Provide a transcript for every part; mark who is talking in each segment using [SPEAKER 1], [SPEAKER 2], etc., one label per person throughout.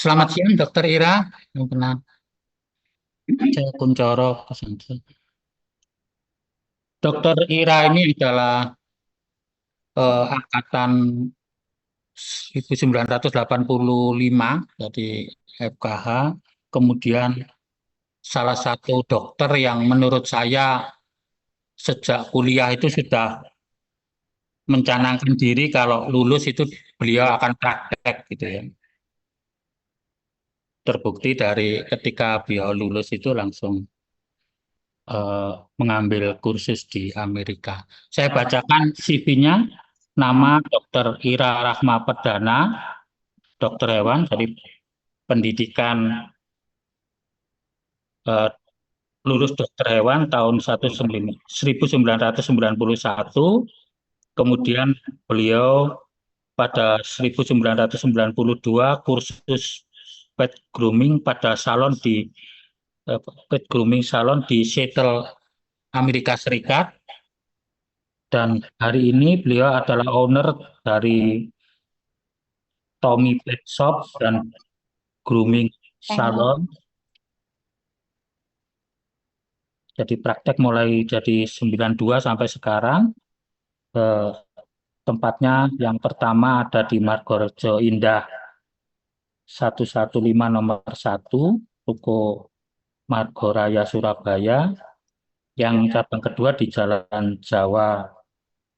[SPEAKER 1] Selamat siang, Dokter Ira. Yang kenal saya Kuncoro Kesangki. Dokter Ira ini adalah angkatan 1985 dari FKH. Kemudian salah satu dokter yang menurut saya sejak kuliah itu sudah mencanangkan diri kalau lulus itu beliau akan praktek gitu ya. Terbukti dari ketika beliau lulus itu langsung mengambil kursus di Amerika. Saya bacakan CV-nya, nama Dr. Ira Rahma Perdana, dokter hewan dari pendidikan eh, lulus dokter hewan tahun 1991, kemudian beliau pada 1992 kursus pet grooming pada salon di pet grooming salon di Seattle, Amerika Serikat. Dan hari ini beliau adalah owner dari Tommy Pet Shop dan Grooming Salon. Jadi praktek mulai jadi 92 sampai sekarang. Eh, Tempatnya yang pertama ada di Margorejo Indah 115 nomor 1, Ruko Margoraya Surabaya. Yang cabang kedua di Jalan Jawa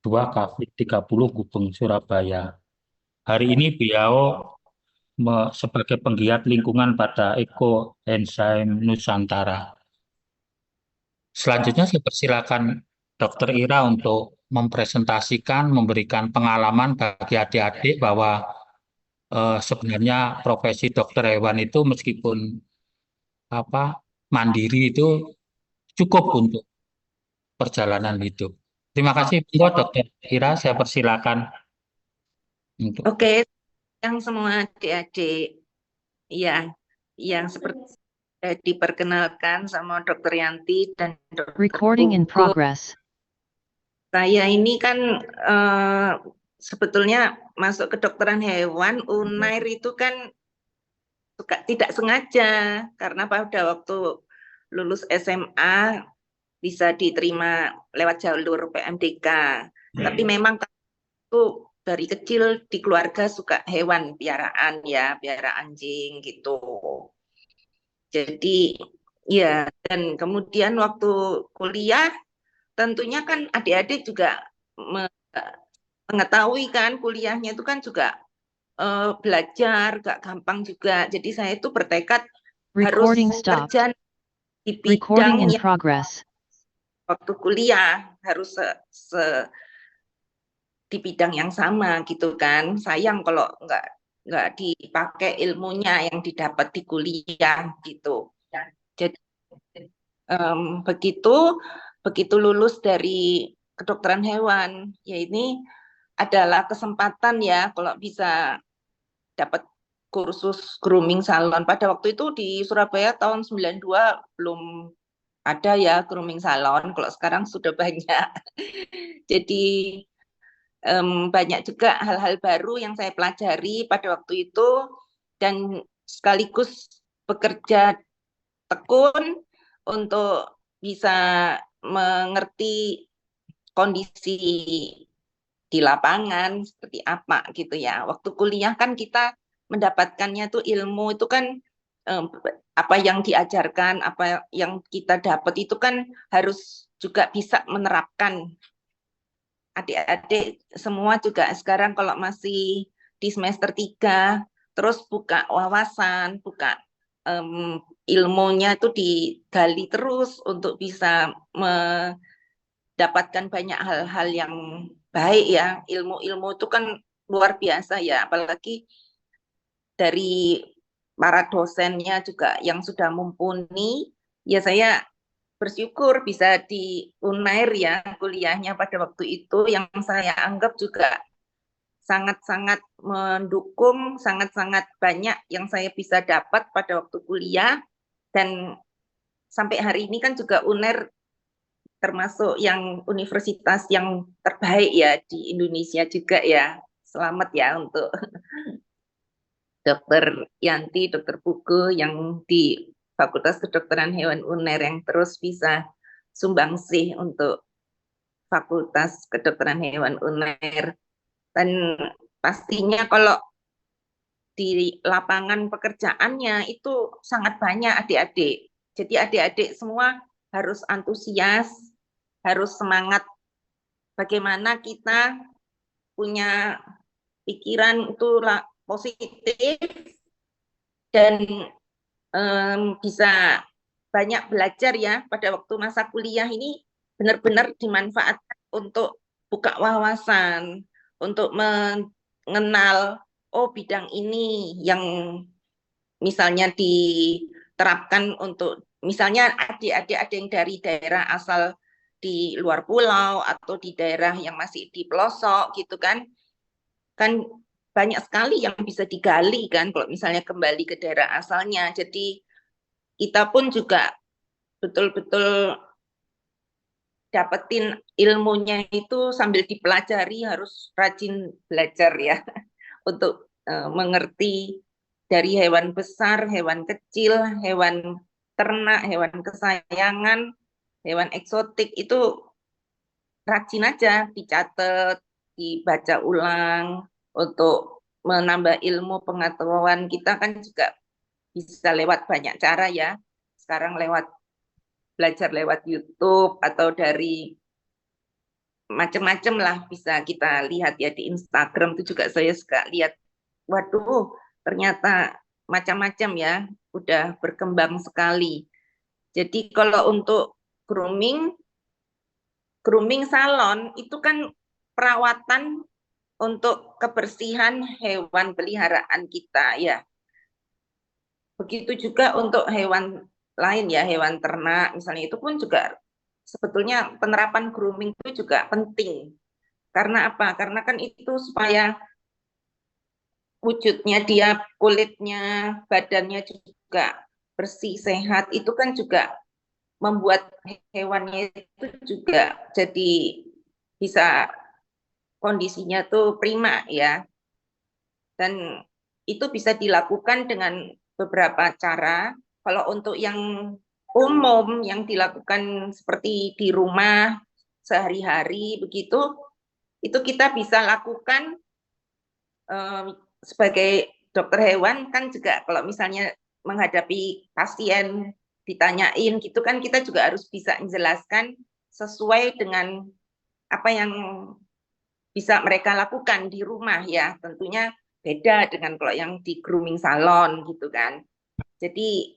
[SPEAKER 1] 2, Kafe 30, Gubeng, Surabaya. Hari ini beliau sebagai penggiat lingkungan pada Eko Enzim Nusantara. Selanjutnya saya persilakan Dokter Ira untuk mempresentasikan, memberikan pengalaman bagi adik-adik bahwa sebenarnya profesi dokter hewan itu meskipun apa mandiri itu cukup untuk perjalanan hidup. Terima kasih, buat Dokter Ira. Saya persilakan untuk.
[SPEAKER 2] Oke, yang semua adik-adik, ya, yang seperti diperkenalkan sama Dokter Yanti dan Dokter
[SPEAKER 3] Recording in
[SPEAKER 2] Gugu.
[SPEAKER 3] progress.
[SPEAKER 2] Saya ini kan sebetulnya masuk ke kedokteran hewan, Unair itu kan tidak sengaja, karena pada waktu lulus SMA bisa diterima lewat jalur PMDK. Tapi memang itu dari kecil di keluarga suka hewan piaraan ya, piara anjing gitu. Jadi ya, dan kemudian waktu kuliah tentunya kan adik-adik juga mengetahui kan kuliahnya itu kan juga belajar gak gampang juga. Jadi saya itu bertekad harus
[SPEAKER 3] Recording stopped.
[SPEAKER 2] kerja di
[SPEAKER 3] Recording
[SPEAKER 2] bidang
[SPEAKER 3] in
[SPEAKER 2] yang
[SPEAKER 3] progress.
[SPEAKER 2] waktu kuliah harus di bidang yang sama gitu kan. Sayang kalau nggak dipakai ilmunya yang didapat di kuliah gitu. Jadi begitu begitu lulus dari kedokteran hewan, ya ini adalah kesempatan ya kalau bisa dapat kursus grooming salon. Pada waktu itu di Surabaya tahun 92 belum ada ya grooming salon. Kalau sekarang sudah banyak. Jadi banyak juga hal-hal baru yang saya pelajari pada waktu itu dan sekaligus bekerja tekun untuk bisa mengerti kondisi di lapangan seperti apa gitu ya. Waktu kuliah kan kita mendapatkannya tuh ilmu itu kan apa yang diajarkan, apa yang kita dapat itu kan harus juga bisa menerapkan. Adik-adik semua juga sekarang kalau masih di semester 3 terus buka wawasan, buka ilmunya itu digali terus untuk bisa mendapatkan banyak hal-hal yang baik ya. Ilmu-ilmu itu kan luar biasa ya, apalagi dari para dosennya juga yang sudah mumpuni. Ya saya bersyukur bisa di Unair ya kuliahnya pada waktu itu yang saya anggap juga sangat-sangat mendukung, sangat-sangat banyak yang saya bisa dapat pada waktu kuliah dan sampai hari ini kan juga Unair termasuk yang universitas yang terbaik ya di Indonesia juga ya. Selamat ya untuk Dokter Yanti, Dokter Pugu yang di Fakultas Kedokteran Hewan UNER yang terus bisa sumbangsih untuk Fakultas Kedokteran Hewan UNER. Dan pastinya kalau di lapangan pekerjaannya itu sangat banyak adik-adik. Jadi adik-adik semua harus antusias, harus semangat. Bagaimana kita punya pikiran itu positif dan bisa banyak belajar ya pada waktu masa kuliah ini, benar-benar dimanfaatkan untuk buka wawasan, untuk mengenal oh bidang ini yang misalnya diterapkan untuk misalnya adik-adik ada yang dari daerah asal di luar pulau atau di daerah yang masih di pelosok gitu kan banyak sekali yang bisa digali kan kalau misalnya kembali ke daerah asalnya. Jadi kita pun juga betul-betul dapetin ilmunya itu sambil dipelajari, harus rajin belajar ya untuk mengerti dari hewan besar, hewan kecil, hewan ternak, hewan kesayangan, hewan eksotik itu rajin aja dicatat, dibaca ulang untuk menambah ilmu pengetahuan kita kan juga bisa lewat banyak cara ya. Sekarang belajar lewat YouTube atau dari macam-macam lah bisa kita lihat ya di Instagram itu juga saya suka lihat. Waduh, ternyata macam-macam ya, udah berkembang sekali. Jadi kalau untuk grooming salon itu kan perawatan untuk kebersihan hewan peliharaan kita ya. Begitu juga untuk hewan lain ya, hewan ternak misalnya itu pun juga sebetulnya penerapan grooming itu juga penting. Karena apa? Karena kan itu supaya wujudnya dia, kulitnya, badannya juga bersih, sehat, itu kan juga membuat hewannya itu juga jadi bisa kondisinya tuh prima ya. Dan itu bisa dilakukan dengan beberapa cara. Kalau untuk yang umum yang dilakukan seperti di rumah sehari-hari begitu, itu kita bisa lakukan sebagai dokter hewan kan juga kalau misalnya menghadapi pasien ditanyain gitu kan kita juga harus bisa menjelaskan sesuai dengan apa yang bisa mereka lakukan di rumah ya. Tentunya beda dengan kalau yang di grooming salon gitu kan. Jadi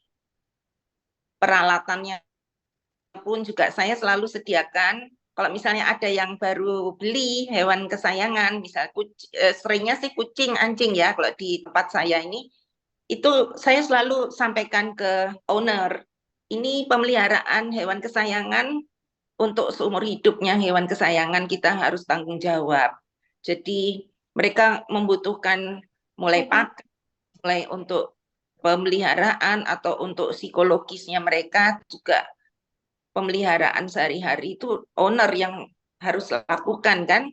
[SPEAKER 2] peralatannya pun juga saya selalu sediakan. Kalau misalnya ada yang baru beli hewan kesayangan, misal seringnya sih kucing, anjing ya, kalau di tempat saya ini, itu saya selalu sampaikan ke owner, ini pemeliharaan hewan kesayangan untuk seumur hidupnya hewan kesayangan kita harus tanggung jawab. Jadi mereka membutuhkan mulai pakan, mulai untuk pemeliharaan atau untuk psikologisnya mereka juga pemeliharaan sehari-hari itu owner yang harus lakukan kan.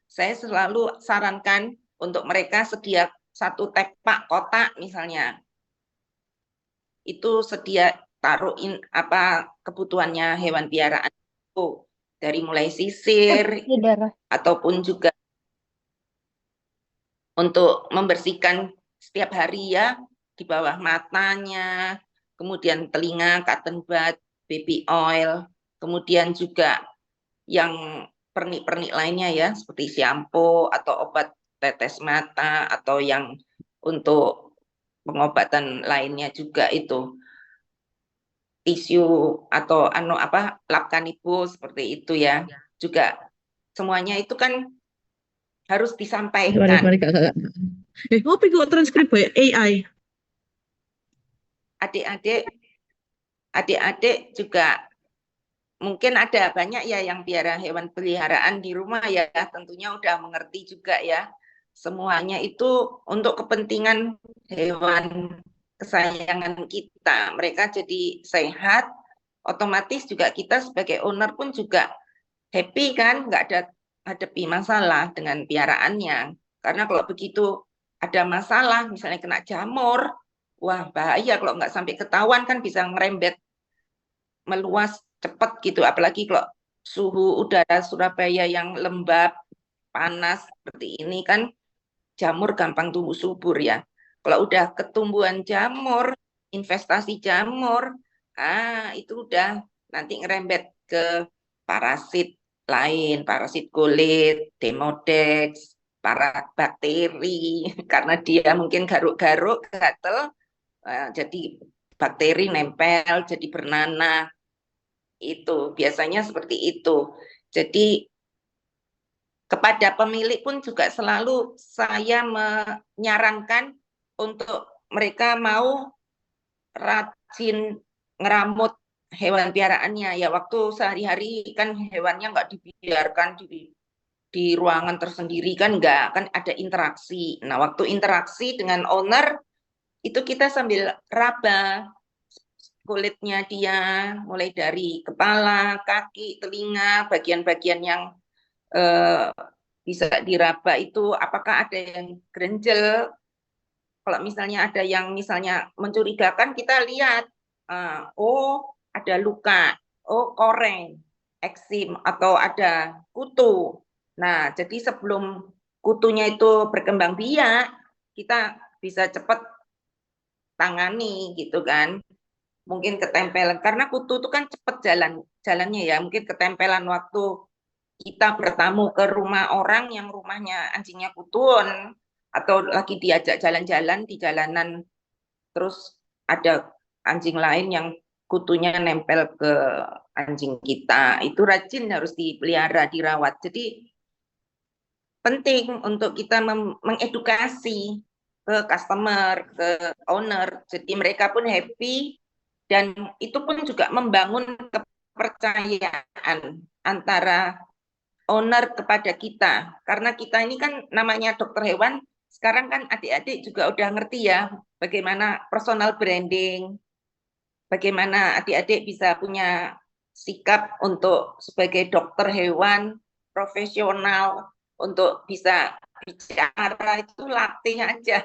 [SPEAKER 2] Saya selalu sarankan untuk mereka sedia satu tekpak kotak misalnya. Itu sedia taruhin apa kebutuhannya hewan piaraan itu dari mulai sisir ataupun juga untuk membersihkan setiap hari ya di bawah matanya, kemudian telinga, cotton bud, baby oil, kemudian juga yang pernik-pernik lainnya ya seperti shampoo atau obat tetes mata atau yang untuk pengobatan lainnya juga itu tisu atau lap kanibus seperti itu ya juga semuanya itu kan harus
[SPEAKER 3] Mari,
[SPEAKER 2] disampaikan.
[SPEAKER 3] mari, Kak. Ngopi kok transkrip by AI.
[SPEAKER 2] Adik-adik juga mungkin ada banyak ya yang piara hewan peliharaan di rumah ya, tentunya udah mengerti juga ya. Semuanya itu untuk kepentingan hewan kesayangan kita. Mereka jadi sehat, otomatis juga kita sebagai owner pun juga happy kan, nggak ada hadapi masalah dengan piaraannya. Karena kalau begitu ada masalah, misalnya kena jamur, wah bahaya kalau nggak sampai ketahuan kan bisa ngerembet meluas cepat gitu. Apalagi kalau suhu udara Surabaya yang lembab, panas seperti ini kan jamur gampang tumbuh subur ya. Kalau udah ketumbuhan jamur, investasi jamur, itu udah nanti ngerembet ke parasit lain, parasit kulit, demodex, para bakteri, karena dia mungkin garuk-garuk, gatel, jadi bakteri nempel, jadi bernanah. Itu biasanya seperti itu. Jadi kepada pemilik pun juga selalu saya menyarankan untuk mereka mau rajin ngeramut hewan piaraannya. Ya waktu sehari-hari kan hewannya nggak dibiarkan di ruangan tersendiri kan nggak, kan ada interaksi. Nah waktu interaksi dengan owner itu kita sambil raba kulitnya dia, mulai dari kepala, kaki, telinga, bagian-bagian yang bisa diraba itu apakah ada yang gerenjel. Kalau misalnya ada yang misalnya mencurigakan, kita lihat, oh ada luka, oh koreng, eksim, atau ada kutu. Nah, jadi sebelum kutunya itu berkembang biak, kita bisa cepat tangani gitu kan. Mungkin ketempelan, karena kutu itu kan cepat jalannya ya, mungkin ketempelan waktu kita bertamu ke rumah orang yang rumahnya anjingnya kutun, atau lagi diajak jalan-jalan di jalanan, terus ada anjing lain yang kutunya nempel ke anjing kita, itu rajin harus dipelihara, dirawat. Jadi penting untuk kita mengedukasi ke customer, ke owner, jadi mereka pun happy, dan itu pun juga membangun kepercayaan antara owner kepada kita. Karena kita ini kan namanya dokter hewan, sekarang kan adik-adik juga udah ngerti ya bagaimana personal branding, bagaimana adik-adik bisa punya sikap untuk sebagai dokter hewan profesional, untuk bisa bicara itu latih aja,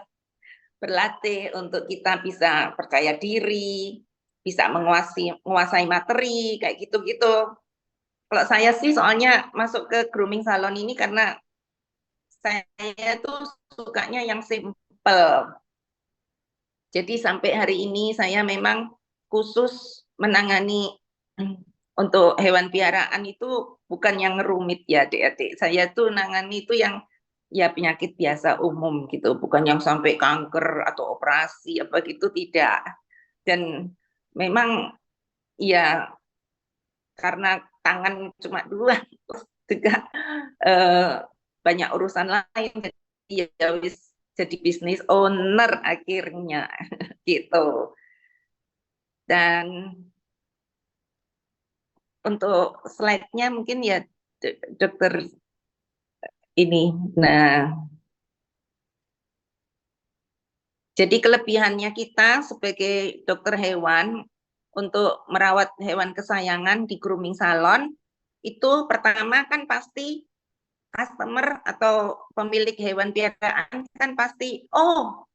[SPEAKER 2] berlatih untuk kita bisa percaya diri, bisa menguasai materi, kayak gitu-gitu. Kalau saya sih soalnya masuk ke grooming salon ini karena saya tuh sukanya yang simple. Jadi sampai hari ini saya memang khusus menangani untuk hewan piaraan itu bukan yang rumit ya adik-adik. Saya tuh nangani itu yang ya penyakit biasa umum gitu, bukan yang sampai kanker atau operasi apa gitu, tidak. Dan memang ya karena tangan cuma dua, terus juga banyak urusan lain, jadi ya jadi bisnis owner akhirnya gitu. Dan untuk slide-nya mungkin ya dokter ini. Nah, jadi kelebihannya kita sebagai dokter hewan untuk merawat hewan kesayangan di grooming salon itu pertama kan pasti customer atau pemilik hewan piaraan kan pasti, oh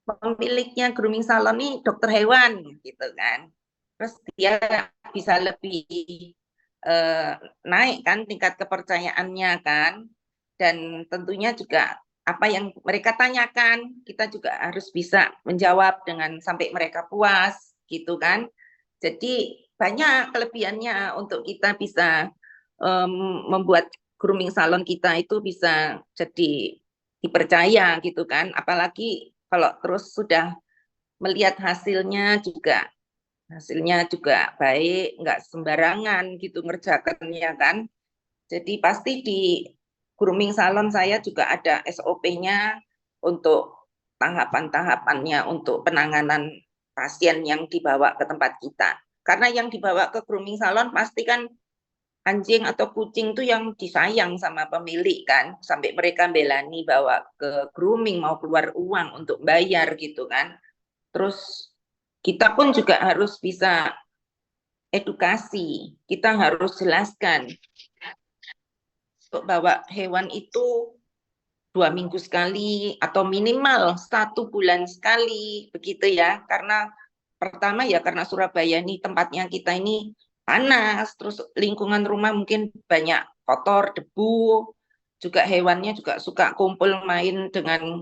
[SPEAKER 2] pemiliknya grooming salon ini dokter hewan gitu kan. Terus dia bisa lebih naik kan tingkat kepercayaannya kan. Dan tentunya juga apa yang mereka tanyakan kita juga harus bisa menjawab dengan sampai mereka puas gitu kan. Jadi banyak kelebihannya untuk kita bisa membuat grooming salon kita itu bisa jadi dipercaya gitu kan. Apalagi kalau terus sudah melihat hasilnya juga baik, nggak sembarangan gitu ngerjakannya kan. Jadi pasti di grooming salon saya juga ada SOP-nya untuk tahapan-tahapannya untuk penanganan pasien yang dibawa ke tempat kita. Karena yang dibawa ke grooming salon pasti kan anjing atau kucing tuh yang disayang sama pemilik kan, sampai mereka belani bawa ke grooming mau keluar uang untuk bayar gitu kan. Terus kita pun juga harus bisa edukasi, kita harus jelaskan bahwa hewan itu 2 minggu sekali atau minimal 1 bulan sekali begitu ya. Karena pertama ya karena Surabaya ini tempatnya kita ini panas, terus lingkungan rumah mungkin banyak kotor, debu, juga hewannya juga suka kumpul main dengan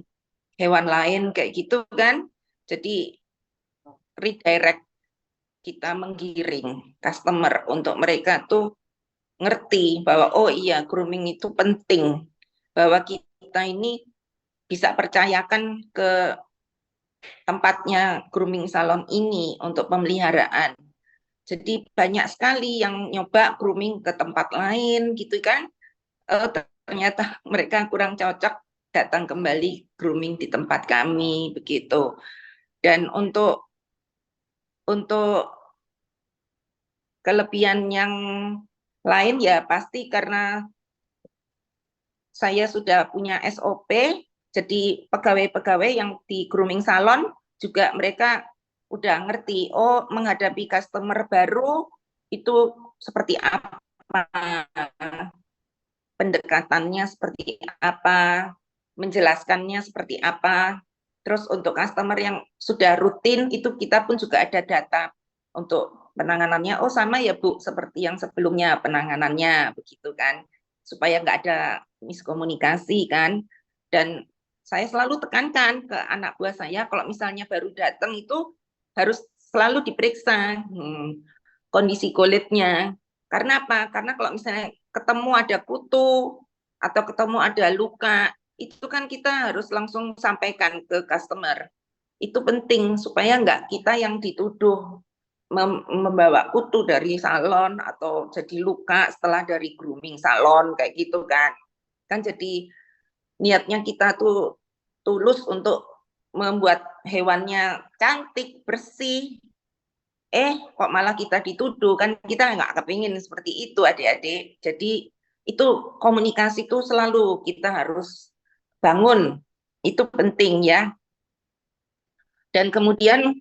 [SPEAKER 2] hewan lain kayak gitu kan. Jadi redirect, kita menggiring customer untuk mereka tuh ngerti bahwa oh iya grooming itu penting, bahwa kita ini bisa percayakan ke tempatnya grooming salon ini untuk pemeliharaan. Jadi banyak sekali yang nyoba grooming ke tempat lain gitu kan, ternyata mereka kurang cocok, datang kembali grooming di tempat kami begitu. Dan untuk kelebihan yang lain ya pasti karena saya sudah punya SOP, jadi pegawai-pegawai yang di grooming salon juga mereka udah ngerti, oh menghadapi customer baru itu seperti apa, pendekatannya seperti apa, menjelaskannya seperti apa. Terus untuk customer yang sudah rutin itu kita pun juga ada data untuk penanganannya. Oh sama ya Bu, seperti yang sebelumnya penanganannya begitu kan, supaya nggak ada miskomunikasi kan. Dan saya selalu tekankan ke anak buah saya kalau misalnya baru datang itu harus selalu diperiksa kondisi kulitnya. Karena apa? Karena kalau misalnya ketemu ada kutu atau ketemu ada luka, itu kan kita harus langsung sampaikan ke customer. Itu penting supaya nggak kita yang dituduh membawa kutu dari salon atau jadi luka setelah dari grooming salon kayak gitu kan. Kan jadi niatnya kita tuh tulus untuk membuat hewannya cantik, bersih. Kok malah kita dituduh, kan kita nggak kepingin seperti itu adik-adik. Jadi itu komunikasi itu selalu kita harus bangun, itu penting ya. Dan kemudian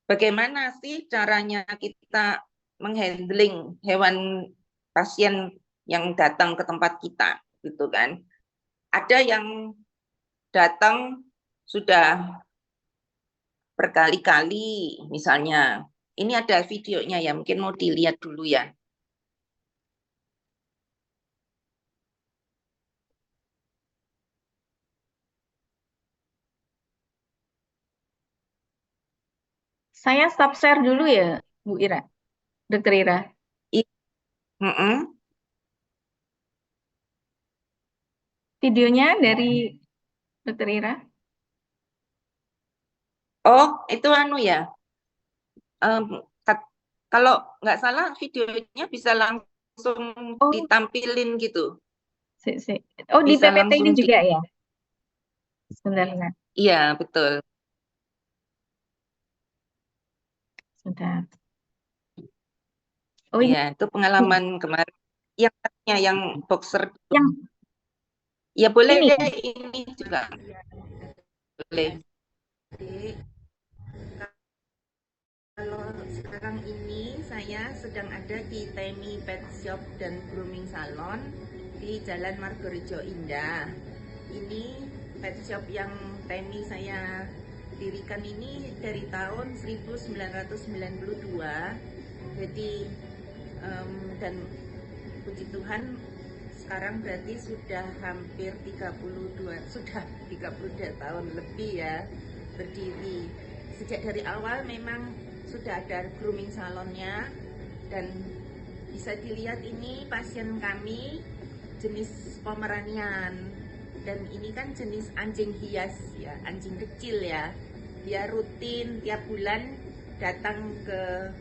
[SPEAKER 2] bagaimana sih caranya kita menghandling hewan pasien yang datang ke tempat kita, gitu kan? Ada yang datang sudah berkali-kali, misalnya. Ini ada videonya ya, mungkin mau dilihat dulu ya.
[SPEAKER 4] Saya stop share dulu ya, Bu Ira, Dokter Ira. Videonya dari Dokter Ira.
[SPEAKER 2] Oh, itu anu ya. Kalau nggak salah videonya bisa langsung ditampilin gitu.
[SPEAKER 4] Oh, di
[SPEAKER 2] Bisa
[SPEAKER 4] PPT ini
[SPEAKER 2] langsung
[SPEAKER 4] juga ya? Sebentar.
[SPEAKER 2] Iya, betul.
[SPEAKER 4] Sudah.
[SPEAKER 2] Oh iya, itu pengalaman kemarin. Yang boxer. Ya boleh
[SPEAKER 4] Ini.
[SPEAKER 2] deh, ini juga. Boleh. Kalau sekarang ini saya sedang ada di Temi Pet Shop dan Grooming Salon di Jalan Margorejo Indah. Ini pet shop yang Temi saya dirikan ini dari tahun 1992. Jadi dan puji Tuhan sekarang berarti sudah hampir 32 tahun lebih ya berdiri. Sejak dari awal memang sudah ada grooming salonnya, dan bisa dilihat ini pasien kami jenis Pomeranian, dan ini kan jenis anjing hias ya, anjing kecil ya. Dia rutin tiap bulan datang ke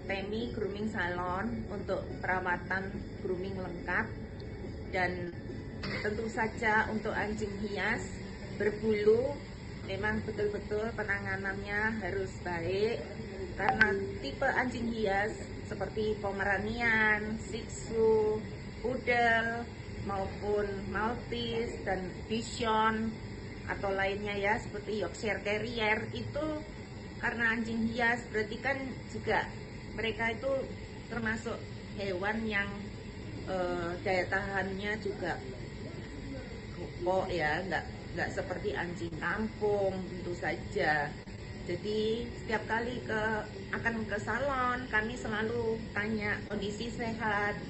[SPEAKER 2] Temi Grooming Salon untuk perawatan grooming lengkap. Dan tentu saja untuk anjing hias berbulu memang betul-betul penanganannya harus baik, karena tipe anjing hias seperti Pomeranian, Shih Tzu, Poodle maupun Maltese dan Bichon atau lainnya ya seperti Yorkshire Terrier, itu karena anjing hias berarti kan juga mereka itu termasuk hewan yang daya tahannya juga kelompok ya, nggak seperti anjing kampung tentu saja. Jadi setiap kali akan ke salon, kami selalu tanya kondisi sehat.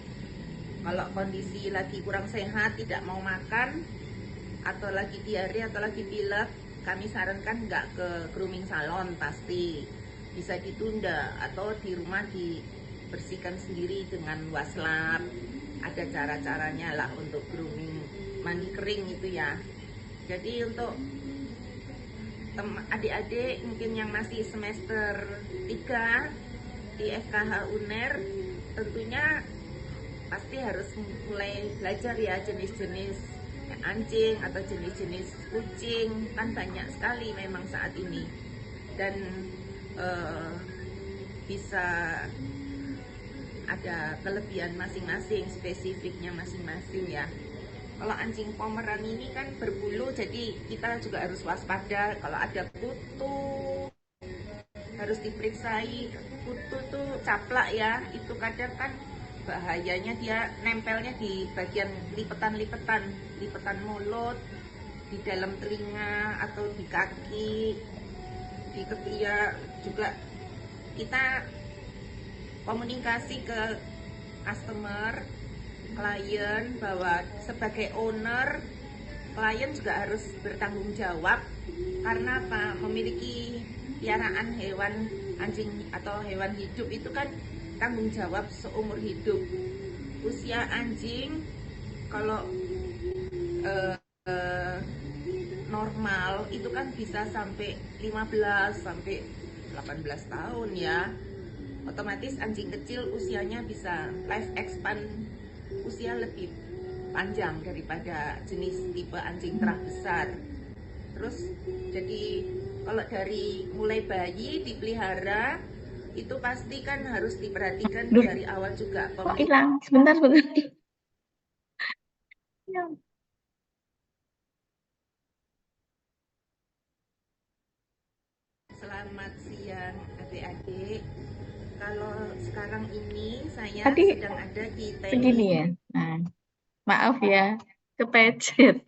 [SPEAKER 2] Kalau kondisi lagi kurang sehat, tidak mau makan, atau lagi diare atau lagi pilek, kami sarankan nggak ke grooming salon, pasti bisa ditunda atau di rumah dibersihkan sendiri dengan waslab. Ada cara-caranya lah untuk grooming, mandi kering itu ya. Jadi untuk adik-adik mungkin yang masih semester 3 di FKH UNER, tentunya pasti harus mulai belajar ya jenis-jenis anjing atau jenis-jenis kucing, kan banyak sekali memang saat ini, dan bisa ada kelebihan masing-masing, spesifiknya masing-masing ya. Kalau anjing Pomeran ini kan berbulu, jadi kita juga harus waspada. Kalau ada kutu harus diperiksai. Kutu tuh caplak ya, itu kadang kan bahayanya dia nempelnya di bagian lipetan mulut, di dalam telinga atau di kaki, di ketiak. Juga kita komunikasi ke customer, klien, bahwa sebagai owner, klien juga harus bertanggung jawab. Karena apa? Memiliki piaraan hewan anjing atau hewan hidup itu kan tanggung jawab seumur hidup. Usia anjing kalau normal itu kan bisa sampai 15 sampai 18 tahun ya. Otomatis anjing kecil usianya bisa life expand, usia lebih panjang daripada jenis tipe anjing terah besar. Terus jadi kalau dari mulai bayi dipelihara itu pasti kan harus diperhatikan
[SPEAKER 4] Duh,
[SPEAKER 2] dari awal juga.
[SPEAKER 4] kok hilang? Sebentar. Hilang.
[SPEAKER 2] Selamat siang adik-adik. Kalau sekarang ini saya
[SPEAKER 4] Tadi
[SPEAKER 2] sedang ada di
[SPEAKER 4] segini ya. Nah, maaf ya, kepecet.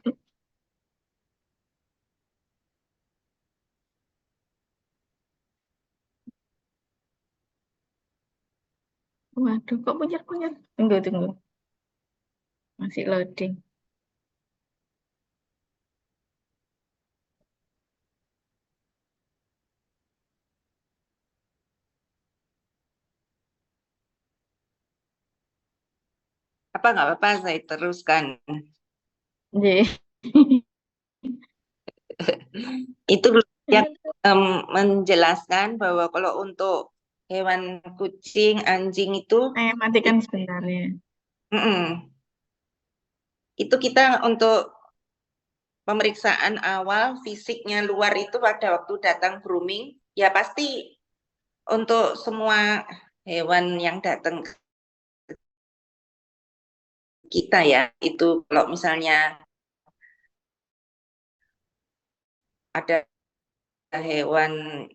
[SPEAKER 4] Waduh, kok punyet-punyet? Tunggu. Masih loading.
[SPEAKER 2] apa nggak apa-apa saya teruskan.
[SPEAKER 4] Ye.
[SPEAKER 2] Itu yang menjelaskan bahwa kalau untuk hewan kucing, anjing itu
[SPEAKER 4] Saya matikan sebentar ya.
[SPEAKER 2] Itu kita untuk pemeriksaan awal fisiknya luar itu pada waktu datang grooming, ya pasti untuk semua hewan yang datang ke kita ya, itu kalau misalnya ada hewan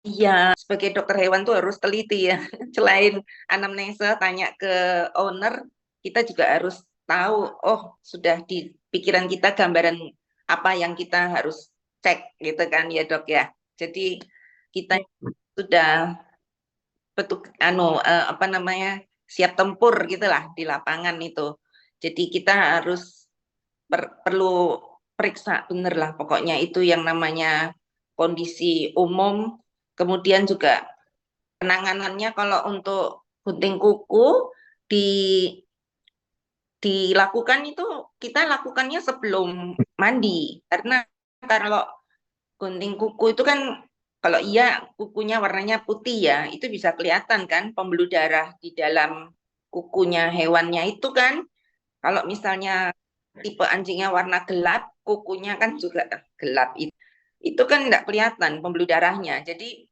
[SPEAKER 2] iya, sebagai dokter hewan tuh harus teliti ya. Selain anamnesa tanya ke owner, kita juga harus tahu, oh sudah di pikiran kita gambaran apa yang kita harus cek gitu kan ya dok ya. Jadi kita sudah betul siap tempur gitulah di lapangan itu. Jadi kita harus perlu periksa bener lah, pokoknya itu yang namanya kondisi umum. Kemudian juga penanganannya kalau untuk gunting kuku dilakukan itu kita lakukannya sebelum mandi, karena kalau gunting kuku itu kan kalau iya kukunya warnanya putih ya, itu bisa kelihatan kan pembuluh darah di dalam kukunya hewannya itu kan. Kalau misalnya tipe anjingnya warna gelap, kukunya kan juga gelap, itu kan nggak kelihatan pembuluh darahnya. Jadi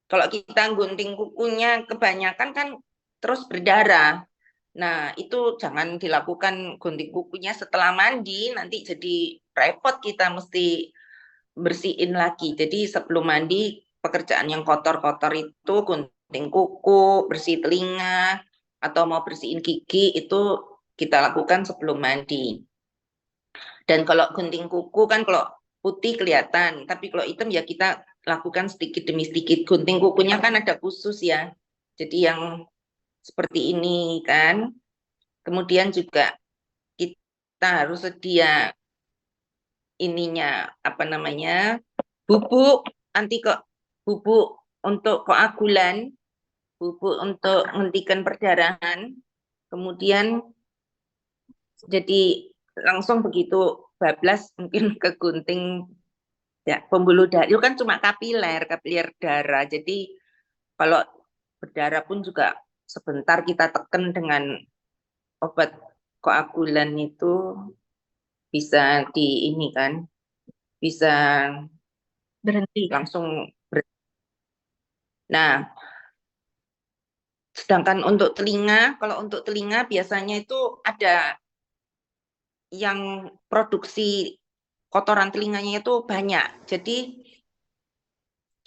[SPEAKER 2] kalau kita gunting kukunya kebanyakan kan terus berdarah. Nah, itu jangan dilakukan gunting kukunya setelah mandi, nanti jadi repot, kita mesti bersihin lagi. Jadi sebelum mandi, pekerjaan yang kotor-kotor itu gunting kuku, bersih telinga, atau mau bersihin gigi, itu kita lakukan sebelum mandi. Dan kalau gunting kuku kan kalau putih kelihatan, tapi kalau hitam ya kita lakukan sedikit demi sedikit. Gunting kukunya kan ada khusus ya. Jadi yang seperti ini kan. Kemudian juga kita harus sedia ininya apa namanya? Bubuk bubuk untuk koagulan, bubuk untuk menghentikan perdarahan. Kemudian jadi langsung begitu bablas mungkin ke gunting ya, pembuluh darah itu kan cuma kapiler darah. Jadi kalau berdarah pun juga sebentar kita tekan dengan obat koagulan itu bisa di ini kan, bisa
[SPEAKER 4] Berhenti.
[SPEAKER 2] langsung Nah, sedangkan untuk telinga, kalau untuk telinga biasanya itu ada yang produksi kotoran telinganya itu banyak. Jadi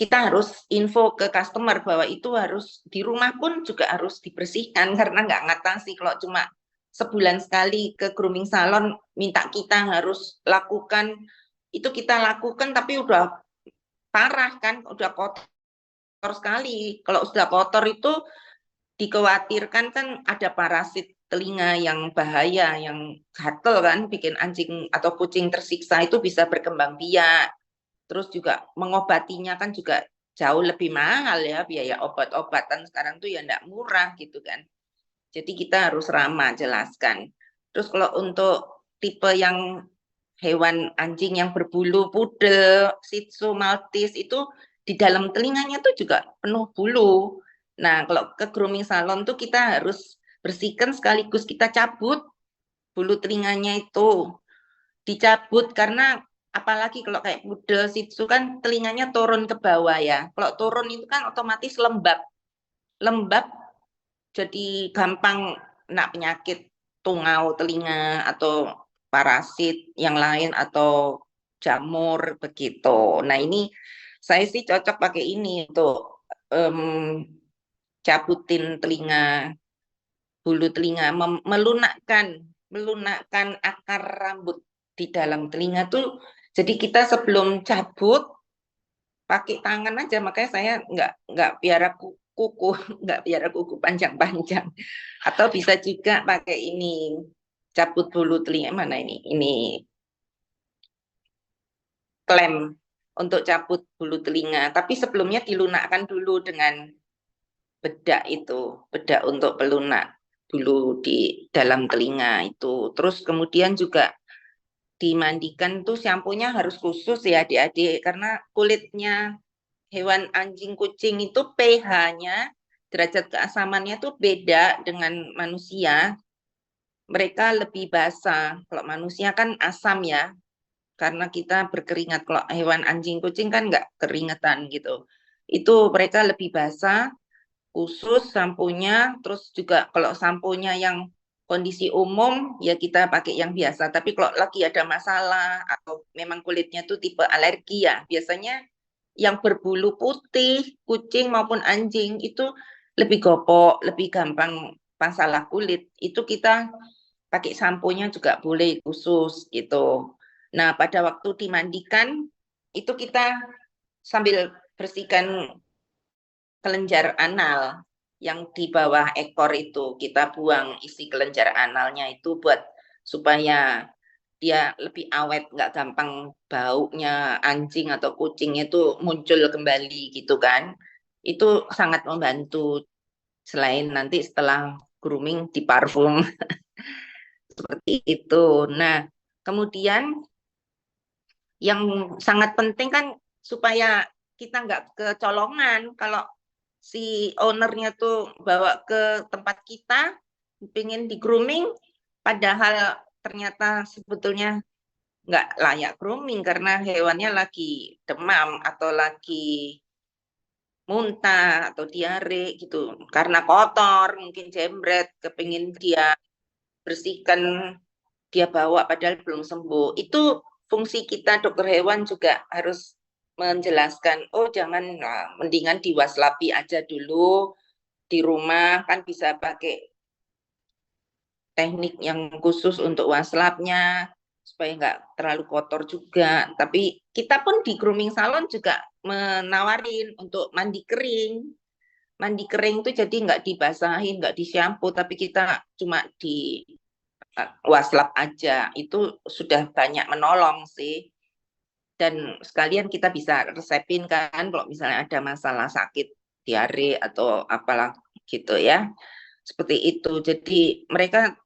[SPEAKER 2] kita harus info ke customer bahwa itu harus di rumah pun juga harus dibersihkan karena nggak ngatasi kalau cuma sebulan sekali ke grooming salon minta kita harus lakukan itu kita lakukan tapi udah parah kan udah kotor sekali. Kalau sudah kotor itu dikhawatirkan kan ada parasit telinga yang bahaya yang gatel kan bikin anjing atau kucing tersiksa itu bisa berkembang biak. Terus juga mengobatinya kan juga jauh lebih mahal ya biaya obat-obatan sekarang tuh ya enggak murah gitu kan. Jadi kita harus ramah jelaskan. Terus kalau untuk tipe yang hewan anjing yang berbulu, pudel, Shih Tzu, Maltese itu di dalam telinganya tuh juga penuh bulu. Nah, kalau ke grooming salon tuh kita harus bersihkan sekaligus kita cabut bulu telinganya itu. Dicabut karena apalagi kalau kayak pudel Shih Tzu kan telinganya turun ke bawah ya. Kalau turun itu kan otomatis lembab. Lembab jadi gampang kena penyakit tungau telinga atau parasit yang lain atau jamur begitu. Nah ini saya sih cocok pakai ini untuk cabutin telinga, bulu telinga, melunakkan akar rambut di dalam telinga tuh. Jadi kita sebelum cabut pakai tangan aja, makanya saya nggak piara kuku, nggak piara kuku panjang-panjang. Atau bisa juga pakai ini cabut bulu telinga mana ini klem untuk cabut bulu telinga. Tapi sebelumnya dilunakkan dulu dengan bedak itu, bedak untuk pelunak bulu di dalam telinga itu. Terus kemudian juga dimandikan tuh shampoo-nya harus khusus ya adik-adik karena kulitnya hewan anjing kucing itu pH-nya derajat keasamannya tuh beda dengan manusia. Mereka lebih basah. Kalau manusia kan asam ya. Karena kita berkeringat. Kalau hewan anjing kucing kan nggak keringetan gitu. Itu mereka lebih basah, khusus sampunya. Terus juga kalau sampunya yang kondisi umum ya kita pakai yang biasa. Tapi kalau lagi ada masalah atau memang kulitnya tuh tipe alergi ya, biasanya yang berbulu putih, kucing maupun anjing itu lebih gopok, lebih gampang masalah kulit. Itu kita pakai samponya juga boleh khusus gitu. Nah, pada waktu dimandikan itu kita sambil bersihkan kelenjar anal yang di bawah ekor itu kita buang isi kelenjar analnya itu buat supaya dia lebih awet, nggak gampang baunya anjing atau kucing itu muncul kembali gitu kan. Itu sangat membantu selain nanti setelah grooming di parfum seperti itu. Nah, kemudian yang sangat penting kan supaya kita nggak kecolongan kalau si ownernya tuh bawa ke tempat kita pengen di grooming padahal ternyata sebetulnya nggak layak grooming karena hewannya lagi demam atau lagi muntah atau diare gitu karena kotor mungkin jembret kepingin dia bersihkan dia bawa padahal belum sembuh itu fungsi kita dokter hewan juga harus menjelaskan oh jangan mendingan diwaslapi aja dulu di rumah kan bisa pakai teknik yang khusus untuk waslapnya supaya nggak terlalu kotor juga. Tapi kita pun di grooming salon juga menawarin untuk mandi kering. Mandi kering itu jadi nggak dibasahin, nggak di-shampoo, tapi kita cuma di waslap aja. Itu sudah banyak menolong sih. Dan sekalian kita bisa resepin kan kalau misalnya ada masalah sakit diare atau apalah gitu ya. Seperti itu. Jadi mereka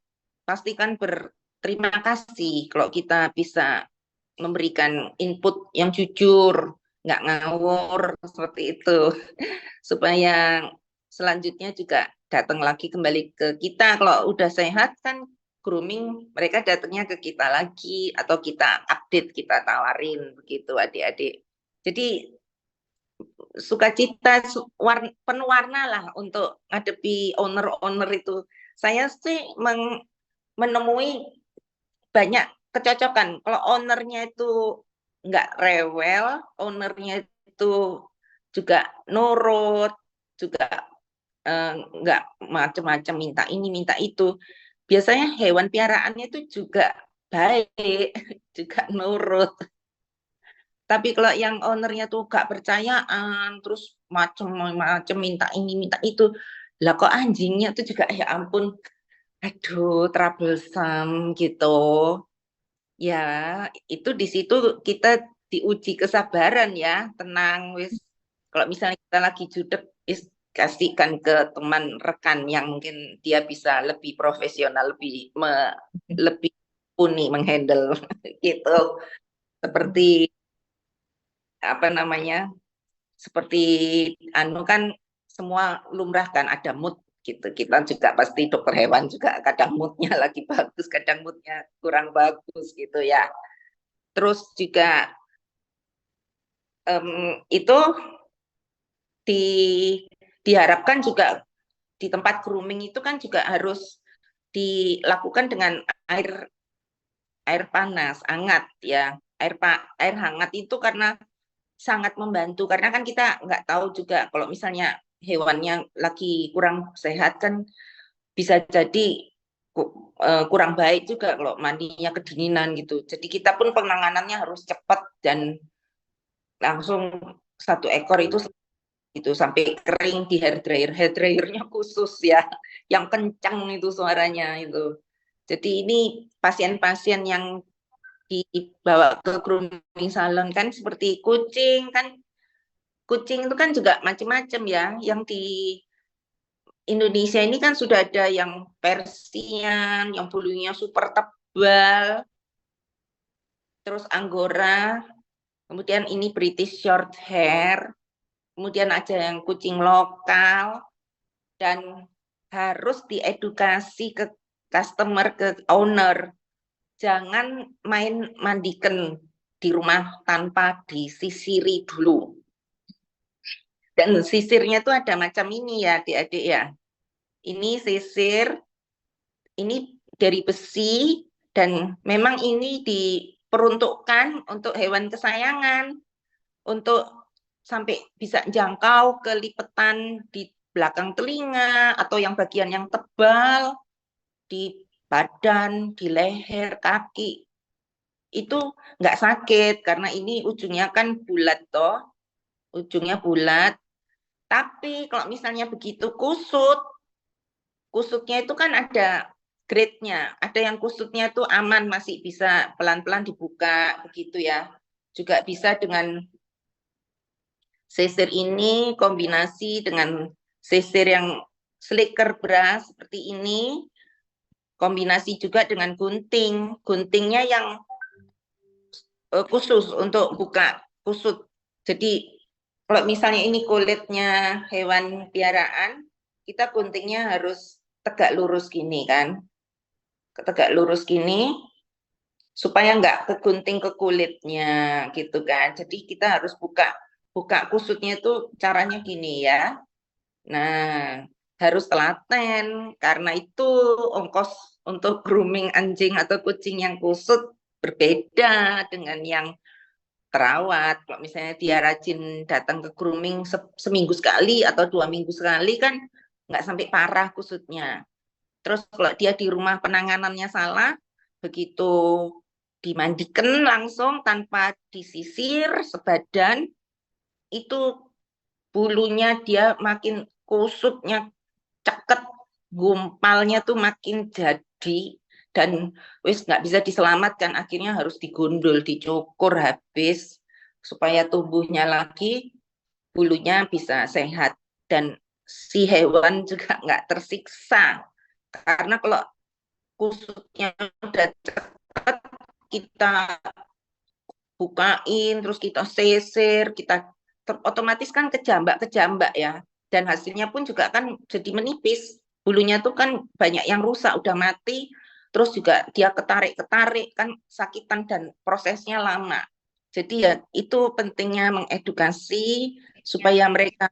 [SPEAKER 2] pastikan berterima kasih kalau kita bisa memberikan input yang jujur, nggak ngawur seperti itu, supaya selanjutnya juga datang lagi kembali ke kita. Kalau udah sehat kan grooming, mereka datangnya ke kita lagi atau kita update, kita tawarin begitu adik-adik. Jadi sukacita penuh warna lah untuk ngadepi owner-owner itu. Saya sih menemui banyak kecocokan. Kalau ownernya itu nggak rewel, ownernya itu juga nurut, juga nggak macam-macam minta ini minta itu. Biasanya hewan piaraannya itu juga baik, juga nurut. Tapi kalau yang ownernya tuh gak percayaan, terus macam-macam minta ini minta itu, lah kok anjingnya tuh juga ya ampun, aduh troublesome gitu. Ya, itu di situ kita diuji kesabaran ya, tenang wis. Kalau misalnya kita lagi judek, wis kasihkan ke teman rekan yang mungkin dia bisa lebih profesional, lebih uni menghandle gitu. Seperti apa namanya? Seperti anu kan semua lumrah kan ada mood gitu. Kita juga pasti dokter hewan juga kadang moodnya lagi bagus, kadang moodnya kurang bagus gitu ya. Terus juga itu diharapkan juga di tempat grooming itu kan juga harus dilakukan dengan air panas, hangat ya. Air hangat itu karena sangat membantu, karena kan kita nggak tahu juga kalau misalnya hewannya lagi kurang sehat kan bisa jadi kurang baik juga kalau mandinya kedinginan gitu. Jadi kita pun penanganannya harus cepat dan langsung satu ekor itu sampai kering di hair dryernya khusus ya, yang kencang itu suaranya itu. Jadi ini pasien-pasien yang dibawa ke grooming salon kan seperti kucing kan, kucing itu kan juga macam-macam ya. Yang di Indonesia ini kan sudah ada yang Persian, yang bulunya super tebal, terus Angora, kemudian ini British short hair, kemudian ada yang kucing lokal, dan harus diedukasi ke customer, ke owner. Jangan main mandikan di rumah tanpa disisiri dulu. Dan sisirnya tuh ada macam ini ya adik-adik ya. Ini sisir, ini dari besi, dan memang ini diperuntukkan untuk hewan kesayangan, untuk sampai bisa jangkau ke lipetan di belakang telinga, atau yang bagian yang tebal, di badan, di leher, kaki. Itu nggak sakit, karena ini ujungnya kan bulat toh, ujungnya bulat. Tapi kalau misalnya begitu kusutnya itu kan ada grade-nya. Ada yang kusutnya itu aman, masih bisa pelan-pelan dibuka begitu ya. Juga bisa dengan sisir ini kombinasi dengan sisir yang slicker brush seperti ini. Kombinasi juga dengan gunting. Guntingnya yang khusus untuk buka kusut. Jadi kalau misalnya ini kulitnya hewan piaraan, kita guntingnya harus tegak lurus gini kan. Tegak lurus gini supaya nggak kegunting ke kulitnya gitu kan. Jadi kita harus buka kusutnya itu caranya gini ya. Nah, harus telaten karena itu ongkos untuk grooming anjing atau kucing yang kusut berbeda dengan yang terawat. Kalau misalnya dia rajin datang ke grooming seminggu sekali atau 2 minggu sekali kan nggak sampai parah kusutnya. Terus kalau dia di rumah penanganannya salah, begitu dimandikan langsung tanpa disisir sebadan, itu bulunya dia makin kusutnya ceket, gumpalnya tuh makin jadi, dan wis nggak bisa diselamatkan, akhirnya harus digundul, dicukur habis supaya tumbuhnya lagi, bulunya bisa sehat, dan si hewan juga nggak tersiksa. Karena kalau kusutnya udah ceket, kita bukain, terus kita sisir, kita otomatis kan kejambak ya, dan hasilnya pun juga kan jadi menipis. Bulunya tuh kan banyak yang rusak, udah mati, terus juga dia ketarik-ketarik, kan sakitan dan prosesnya lama. Jadi ya itu pentingnya mengedukasi supaya mereka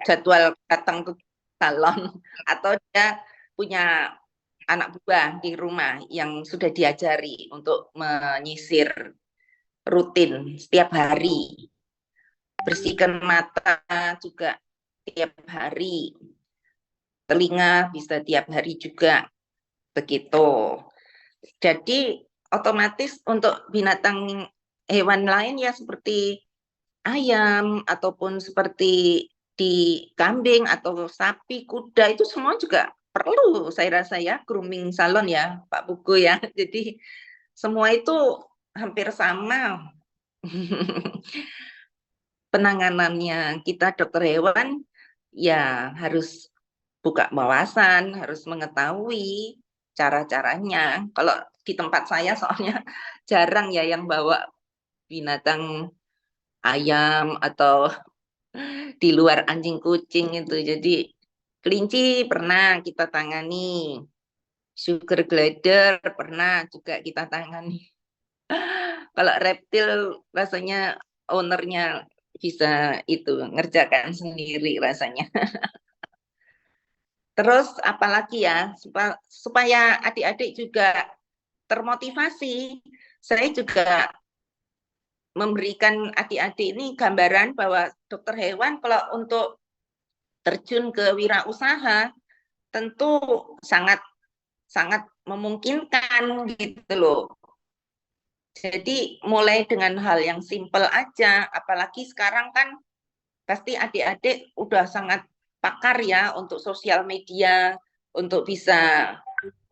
[SPEAKER 2] jadwal datang ke salon, atau dia punya anak buah di rumah yang sudah diajari untuk menyisir rutin setiap hari. Bersihkan mata juga tiap hari. Telinga bisa tiap hari juga. Begitu. Jadi otomatis untuk binatang hewan lain ya seperti ayam ataupun seperti di kambing atau sapi, kuda, itu semua juga perlu saya rasa ya grooming salon ya Pak Pugu ya. Jadi semua itu hampir sama penanganannya. Kita dokter hewan ya harus buka wawasan, harus mengetahui cara-caranya. Kalau di tempat saya soalnya jarang ya yang bawa binatang ayam atau di luar anjing kucing itu. Jadi kelinci pernah kita tangani, sugar glider pernah juga kita tangani. Kalau reptil rasanya ownernya bisa itu ngerjakan sendiri rasanya. Terus apalagi ya supaya adik-adik juga termotivasi. Saya juga memberikan adik-adik ini gambaran bahwa dokter hewan kalau untuk terjun ke wirausaha tentu sangat sangat memungkinkan gitu loh. Jadi mulai dengan hal yang simpel aja, apalagi sekarang kan pasti adik-adik udah sangat pakar ya untuk sosial media, untuk bisa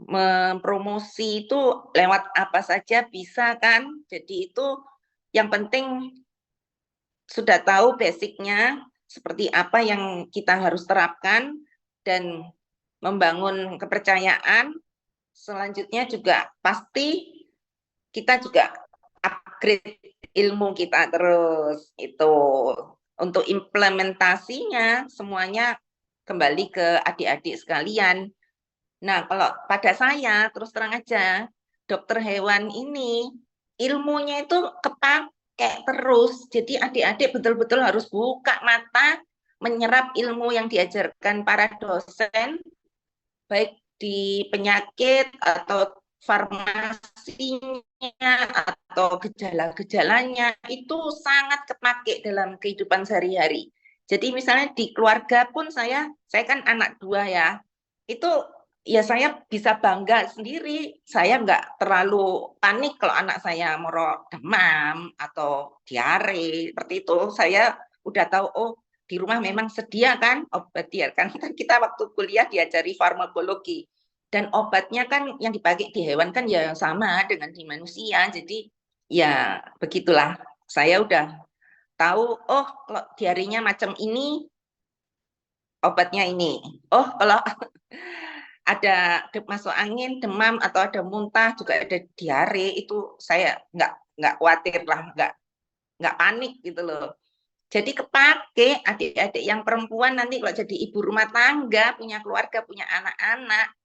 [SPEAKER 2] mempromosi itu lewat apa saja bisa kan. Jadi itu yang penting sudah tahu basicnya seperti apa yang kita harus terapkan dan membangun kepercayaan. Selanjutnya juga pasti kita juga upgrade ilmu kita terus itu. Untuk implementasinya semuanya kembali ke adik-adik sekalian. Nah, kalau pada saya terus terang aja, dokter hewan ini ilmunya itu kepake terus. Jadi adik-adik betul-betul harus buka mata menyerap ilmu yang diajarkan para dosen, baik di penyakit atau farmasinya atau gejala-gejalanya, itu sangat kepake dalam kehidupan sehari-hari. Jadi misalnya di keluarga pun saya kan anak 2 ya, itu ya saya bisa bangga sendiri, saya nggak terlalu panik kalau anak saya mau demam atau diare, seperti itu. Saya udah tahu, oh di rumah memang sedia kan obat dia, kan kita waktu kuliah diajari farmakologi. Dan obatnya kan yang dipakai di hewan kan ya sama dengan di manusia, jadi ya begitulah. Saya udah tahu, oh kalau diarenya macam ini, obatnya ini. Oh kalau ada masuk angin, demam atau ada muntah juga ada diare, itu saya nggak khawatir lah, nggak panik gitu loh. Jadi kepake adik-adik yang perempuan nanti kalau jadi ibu rumah tangga, punya keluarga, punya anak-anak,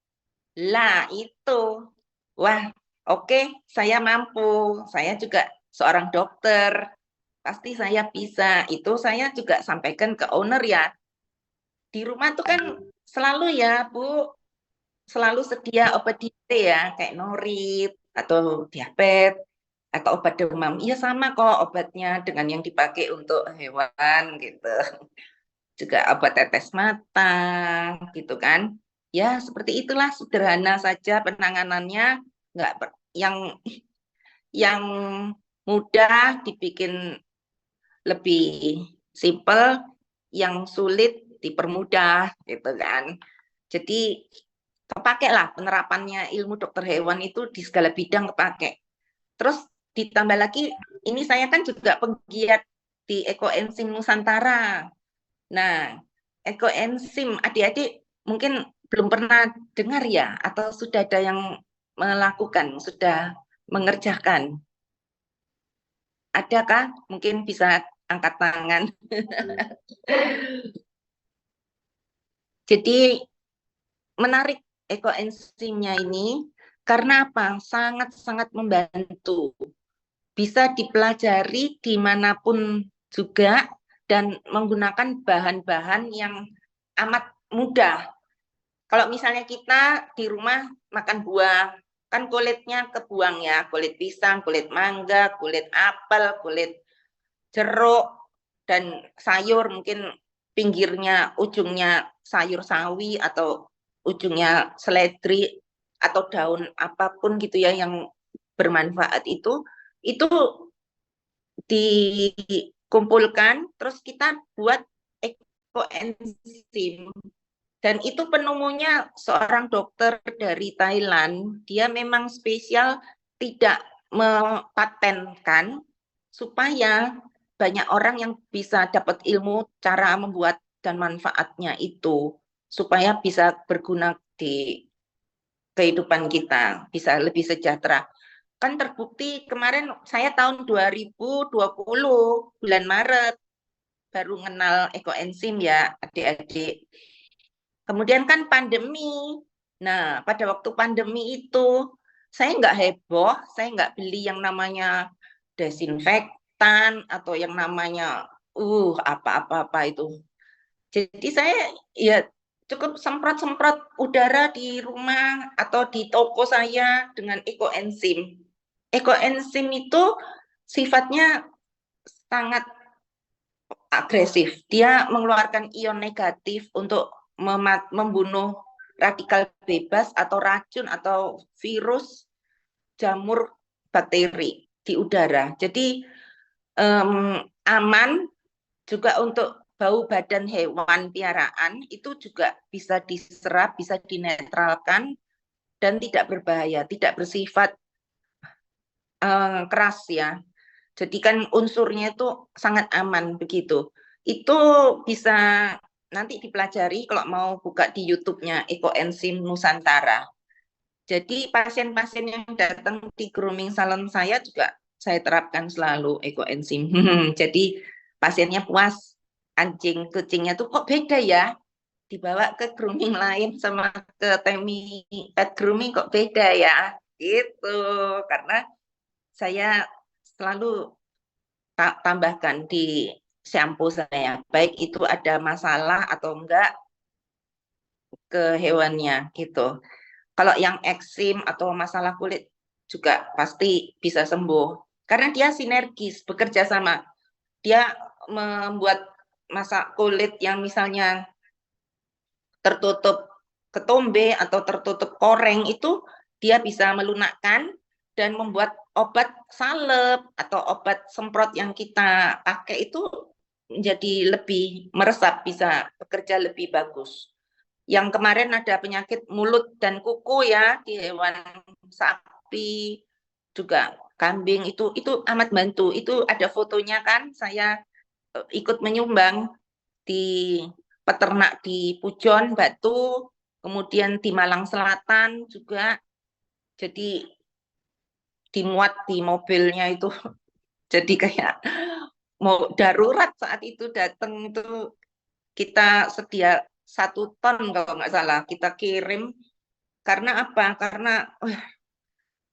[SPEAKER 2] lah itu, wah oke, saya mampu, saya juga seorang dokter, pasti saya bisa. Itu saya juga sampaikan ke owner ya. Di rumah tuh kan selalu ya Bu, selalu sedia obat diare ya, kayak norit atau diabetes atau obat demam. Iya sama kok obatnya dengan yang dipakai untuk hewan gitu. Juga obat tetes mata gitu kan. Ya seperti itulah, sederhana saja penanganannya. yang mudah dibikin lebih simple, yang sulit dipermudah gitu kan. Jadi kepake lah penerapannya ilmu dokter hewan itu di segala bidang kepake. Terus ditambah lagi, ini saya kan juga penggiat di Ekoenzim Nusantara. Nah, Ekoenzim adik-adik mungkin belum pernah dengar ya, atau sudah ada yang melakukan, sudah mengerjakan. Adakah? Mungkin bisa angkat tangan. Jadi menarik ekoenzimnya ini karena apa? Sangat-sangat membantu. Bisa dipelajari dimanapun juga dan menggunakan bahan-bahan yang amat mudah. Kalau misalnya kita di rumah makan buah, kan kulitnya kebuang ya, kulit pisang, kulit mangga, kulit apel, kulit jeruk, dan sayur mungkin pinggirnya, ujungnya sayur sawi atau ujungnya seledri atau daun apapun gitu ya yang bermanfaat itu dikumpulkan terus kita buat ekoenzim. Dan itu penemunya seorang dokter dari Thailand. Dia memang spesial tidak mepatenkan supaya banyak orang yang bisa dapat ilmu cara membuat dan manfaatnya itu. Supaya bisa berguna di kehidupan kita, bisa lebih sejahtera. Kan terbukti kemarin saya tahun 2020, bulan Maret, baru kenal ekoenzim ya adik-adik. Kemudian kan pandemi. Nah, pada waktu pandemi itu, saya nggak heboh, saya nggak beli yang namanya desinfektan atau yang namanya apa-apa itu. Jadi saya ya cukup semprot-semprot udara di rumah atau di toko saya dengan ekoenzim. Ekoenzim itu sifatnya sangat agresif. Dia mengeluarkan ion negatif untuk membunuh radikal bebas atau racun atau virus, jamur, bakteri di udara. Jadi aman juga untuk bau badan hewan piaraan itu juga bisa diserap, bisa dinetralkan dan tidak berbahaya, tidak bersifat keras ya. Jadi kan unsurnya itu sangat aman begitu. Itu bisa nanti dipelajari kalau mau buka di YouTube-nya Ekoenzim Nusantara. Jadi pasien-pasien yang datang di grooming salon saya juga saya terapkan selalu ekoenzim. Jadi pasiennya puas, anjing kucingnya tuh kok beda ya, dibawa ke grooming lain sama ke Temi Pet Grooming kok beda ya, gitu. Karena saya selalu tambahkan di shampoo saya, baik itu ada masalah atau enggak ke hewannya gitu. Kalau yang eksim atau masalah kulit juga pasti bisa sembuh. Karena dia sinergis, bekerja sama. Dia membuat masa kulit yang misalnya tertutup ketombe atau tertutup koreng itu dia bisa melunakkan dan membuat obat salep atau obat semprot yang kita pakai itu menjadi lebih meresap, bisa bekerja lebih bagus. Yang kemarin ada penyakit mulut dan kuku ya di hewan sapi juga kambing itu amat bantu. Itu ada fotonya kan, saya ikut menyumbang di peternak di Pujon Batu, kemudian di Malang Selatan juga. Jadi dimuat di mobilnya itu. Jadi kayak mau darurat saat itu datang itu kita sedia 1 ton kalau nggak salah kita kirim. Karena apa? Karena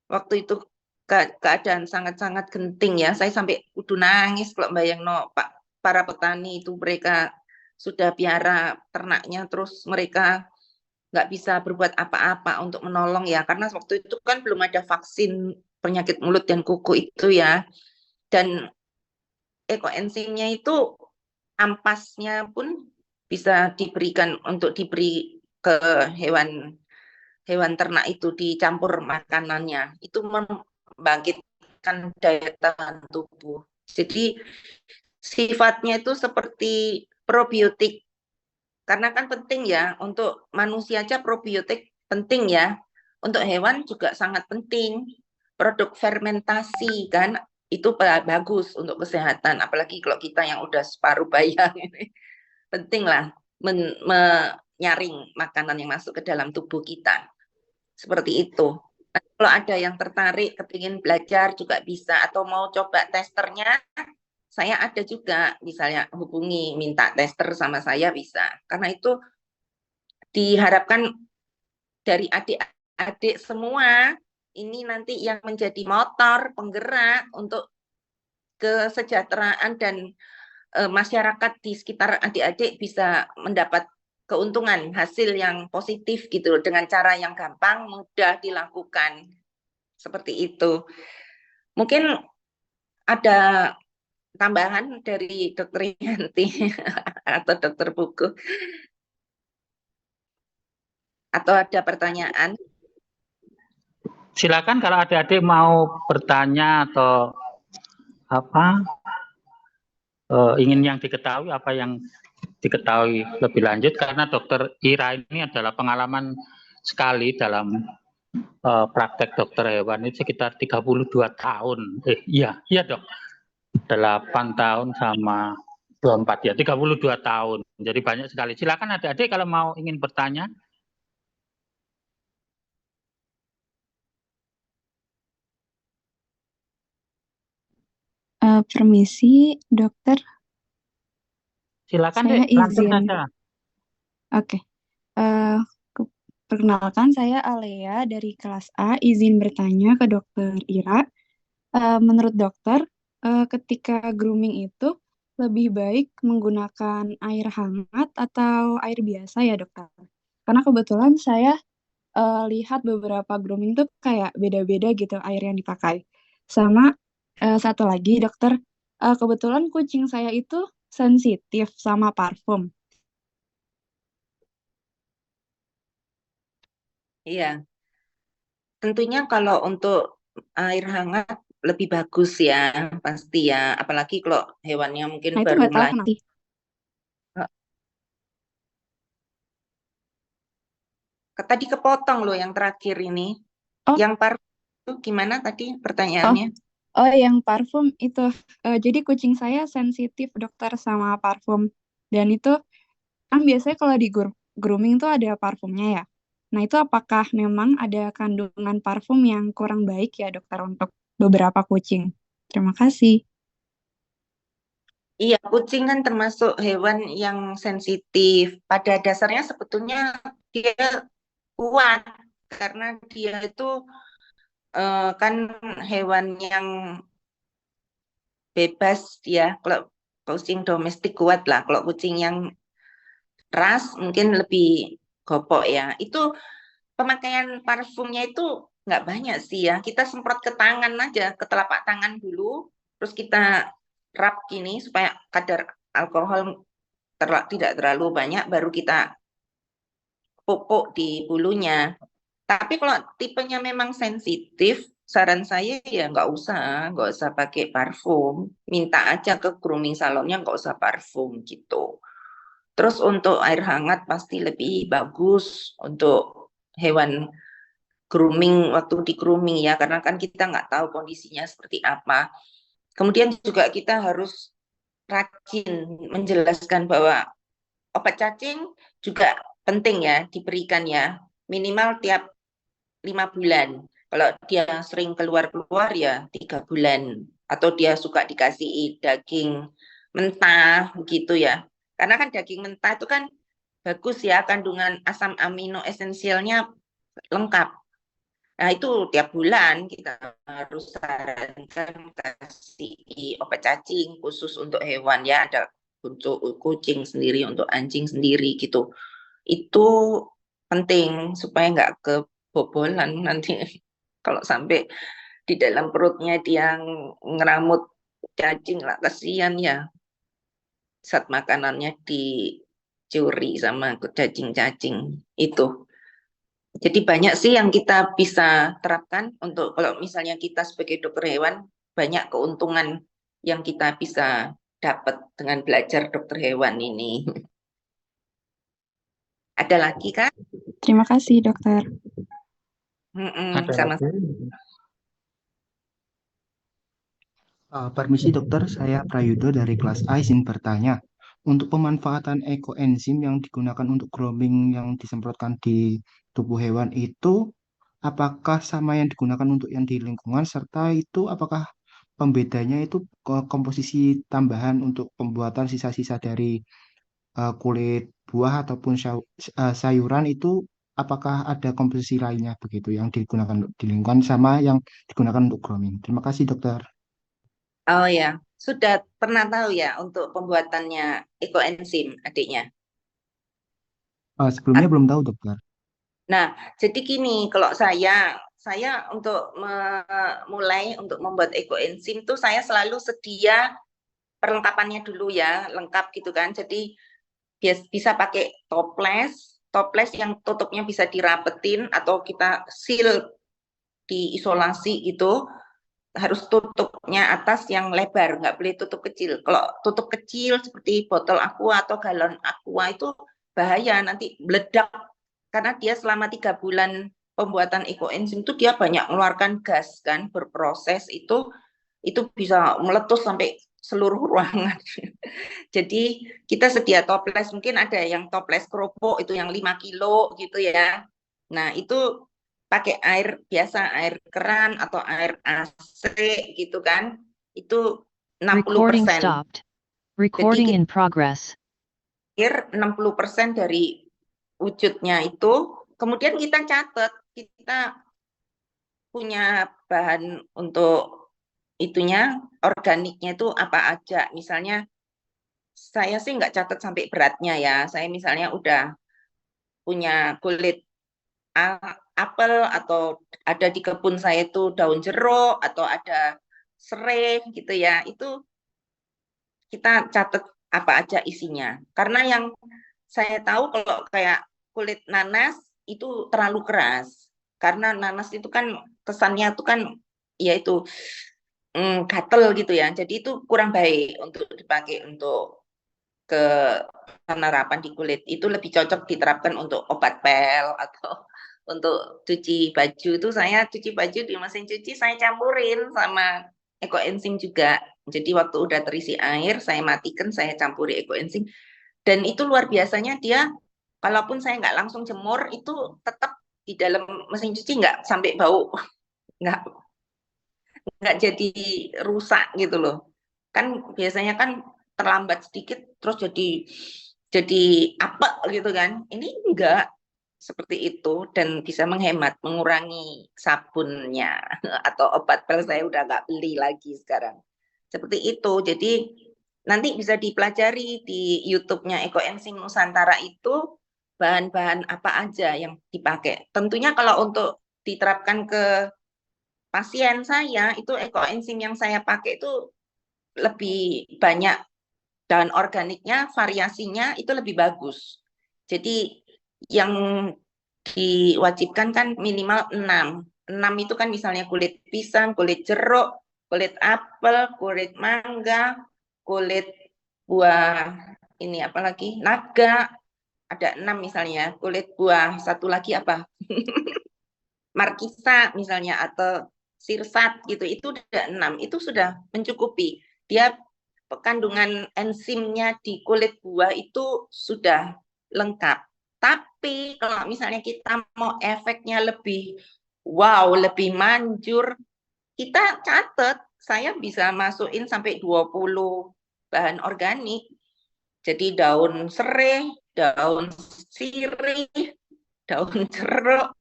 [SPEAKER 2] waktu itu keadaan sangat-sangat genting ya. Saya sampai kudu nangis kalau bayang Pak, para petani itu mereka sudah piara ternaknya terus mereka nggak bisa berbuat apa-apa untuk menolong ya. Karena waktu itu kan belum ada vaksin penyakit mulut dan kuku itu ya. Dan ekoenzimnya itu ampasnya pun bisa diberikan untuk diberi ke hewan hewan ternak itu dicampur makanannya, itu membangkitkan daya tahan tubuh. Jadi sifatnya itu seperti probiotik, karena kan penting ya, untuk manusia aja probiotik penting ya, untuk hewan juga sangat penting. Produk fermentasi kan, itu bagus untuk kesehatan, apalagi kalau kita yang udah separuh bayang ini. Penting lah menyaring makanan yang masuk ke dalam tubuh kita. Seperti itu. Nah, kalau ada yang tertarik, kepingin belajar juga bisa, atau mau coba testernya, saya ada juga, misalnya hubungi, minta tester sama saya bisa. Karena itu diharapkan dari adik-adik semua, ini nanti yang menjadi motor penggerak untuk kesejahteraan dan masyarakat di sekitar adik-adik bisa mendapat keuntungan, hasil yang positif gitu, dengan cara yang gampang, mudah dilakukan. Seperti itu. Mungkin ada tambahan dari Dokter Yanti atau Dokter Buku, atau ada pertanyaan?
[SPEAKER 1] Silakan kalau adik-adik mau bertanya atau apa ingin yang diketahui, apa yang diketahui lebih lanjut, karena Dokter Ira ini adalah pengalaman sekali dalam praktek dokter hewan itu sekitar 32 tahun. Iya dok, 8 tahun sama 24 ya, 32 tahun. Jadi banyak sekali. Silakan adik-adik kalau mau ingin bertanya.
[SPEAKER 5] Permisi, dokter.
[SPEAKER 1] Silakan
[SPEAKER 5] Saya
[SPEAKER 1] dek, langsung
[SPEAKER 5] izin.
[SPEAKER 1] saja.
[SPEAKER 5] Oke. Perkenalkan, saya Alea dari kelas A, izin bertanya ke Dokter Ira. Menurut dokter, ketika grooming itu lebih baik menggunakan air hangat atau air biasa ya dokter? Karena kebetulan saya lihat beberapa grooming tuh kayak beda-beda gitu air yang dipakai. Sama satu lagi dokter, kebetulan kucing saya itu sensitif sama parfum.
[SPEAKER 2] Iya, tentunya kalau untuk air hangat lebih bagus ya, pasti ya. Apalagi kalau hewannya mungkin
[SPEAKER 5] Nah itu
[SPEAKER 2] baru
[SPEAKER 5] nggak tahu
[SPEAKER 2] melahirkan.
[SPEAKER 5] kenapa.
[SPEAKER 2] Tadi kepotong loh yang terakhir ini.
[SPEAKER 5] Oh.
[SPEAKER 2] Yang parfum gimana tadi pertanyaannya?
[SPEAKER 5] Oh, yang parfum itu. Jadi kucing saya sensitif dokter sama parfum. Dan itu kan biasanya kalau di grooming tuh ada parfumnya ya. Nah itu apakah memang ada kandungan parfum yang kurang baik ya dokter untuk beberapa kucing? Terima kasih.
[SPEAKER 2] Iya, kucing kan termasuk hewan yang sensitif. Pada dasarnya sebetulnya dia kuat karena dia itu kan hewan yang bebas ya. Kalau kucing domestik kuat lah. Kalau kucing yang ras mungkin lebih gopok ya. Itu pemakaian parfumnya itu nggak banyak sih ya. Kita semprot ke tangan aja, ke telapak tangan dulu, terus kita rub gini supaya kadar alkohol tidak terlalu banyak, baru kita pupuk di bulunya. Tapi kalau tipenya memang sensitif, saran saya ya nggak usah pakai parfum. Minta aja ke grooming salonnya, nggak usah parfum gitu. Terus untuk air hangat pasti lebih bagus untuk hewan grooming, waktu di grooming ya, karena kan kita nggak tahu kondisinya seperti apa. Kemudian juga kita harus rajin menjelaskan bahwa obat cacing juga penting ya diberikan ya, minimal tiap 5 bulan. Kalau dia sering keluar-keluar ya 3 bulan. Atau dia suka dikasih daging mentah begitu ya. Karena kan daging mentah itu kan bagus ya, kandungan asam amino esensialnya lengkap. Nah itu tiap bulan kita harus sarankan kasih obat cacing khusus untuk hewan ya. Ada untuk kucing sendiri, untuk anjing sendiri gitu. Itu penting supaya nggak kebobolan nanti kalau sampai di dalam perutnya dia ngeramut cacing lah, kasihan ya, saat makanannya dicuri sama cacing-cacing itu. Jadi banyak sih yang kita bisa terapkan untuk kalau misalnya kita sebagai dokter hewan, banyak keuntungan yang kita bisa dapat dengan belajar dokter hewan ini. Ada lagi kan?
[SPEAKER 5] Terima kasih, dokter.
[SPEAKER 1] Ada
[SPEAKER 2] Sama.
[SPEAKER 1] lagi?
[SPEAKER 6] Permisi dokter, saya Prayudo dari kelas A izin bertanya. Untuk pemanfaatan ekoenzim yang digunakan untuk grooming yang disemprotkan di tubuh hewan itu, apakah sama yang digunakan untuk yang di lingkungan, serta itu apakah pembedanya itu komposisi tambahan untuk pembuatan sisa-sisa dari kulit buah ataupun sayuran itu, apakah ada komposisi lainnya begitu yang digunakan untuk di lingkungan sama yang digunakan untuk grooming? Terima kasih dokter.
[SPEAKER 2] Oh ya, sudah pernah tahu ya untuk pembuatannya ekoenzim adiknya.
[SPEAKER 6] Sebelumnya belum tahu dokter.
[SPEAKER 2] Nah, jadi gini, kalau saya untuk mulai untuk membuat ekoenzim tuh saya selalu sedia perlengkapannya dulu ya, lengkap gitu kan. Jadi bisa pakai toples yang tutupnya bisa dirapetin atau kita seal diisolasi gitu. Harus tutupnya atas yang lebar, nggak boleh tutup kecil. Kalau tutup kecil seperti botol aqua atau galon aqua itu bahaya, nanti meledak karena dia selama 3 bulan pembuatan ekoenzim itu dia banyak mengeluarkan gas kan, berproses itu bisa meletus sampai seluruh ruangan. Jadi kita sedia toples, mungkin ada yang toples keropok itu yang 5 kilo gitu ya. Nah itu pakai air biasa, air keran atau air AC gitu kan, itu 60%.
[SPEAKER 7] Recording stopped. Recording
[SPEAKER 2] Jadi
[SPEAKER 7] in progress.
[SPEAKER 2] air 60% dari wujudnya itu, kemudian kita catat, kita punya bahan untuk itunya, organiknya itu apa aja. Misalnya saya sih nggak catat sampai beratnya ya, saya misalnya udah punya kulit apel atau ada di kebun saya itu daun jeruk atau ada serai gitu ya, itu kita catat apa aja isinya. Karena yang saya tahu kalau kayak kulit nanas itu terlalu keras. Karena nanas itu kan kesannya itu kan yaitu gatel gitu ya. Jadi itu kurang baik untuk dipakai untuk ke penerapan di kulit. Itu lebih cocok diterapkan untuk obat pel atau untuk cuci baju. Itu saya cuci baju di mesin cuci saya campurin sama ekoenzim juga. Jadi waktu udah terisi air saya matikan, saya campuri ekoenzim. Dan itu luar biasanya dia, kalaupun saya nggak langsung jemur itu tetap di dalam mesin cuci nggak sampai bau, nggak jadi rusak gitu loh. Kan biasanya kan terlambat sedikit terus jadi apa gitu kan. Ini enggak seperti itu dan bisa menghemat, mengurangi sabunnya atau obat pel saya udah nggak beli lagi sekarang. Seperti itu. Jadi nanti bisa dipelajari di YouTube-nya Ekoenzim Nusantara itu bahan-bahan apa aja yang dipakai. Tentunya kalau untuk diterapkan ke pasien saya itu ekoenzim yang saya pakai itu lebih banyak dan organiknya, variasinya itu lebih bagus. Jadi yang diwajibkan kan minimal 6. 6 itu kan misalnya kulit pisang, kulit jeruk, kulit apel, kulit mangga, kulit buah ini apa lagi? Naga. Ada 6 misalnya. Kulit buah satu lagi apa? Markisa misalnya atau sirsat gitu. Itu udah 6. Itu sudah mencukupi. Dia kandungan enzimnya di kulit buah itu sudah lengkap. Tapi kalau misalnya kita mau efeknya lebih wow, lebih manjur, kita catat, saya bisa masukin sampai 20 bahan organik. Jadi daun serai, daun sirih, daun jeruk,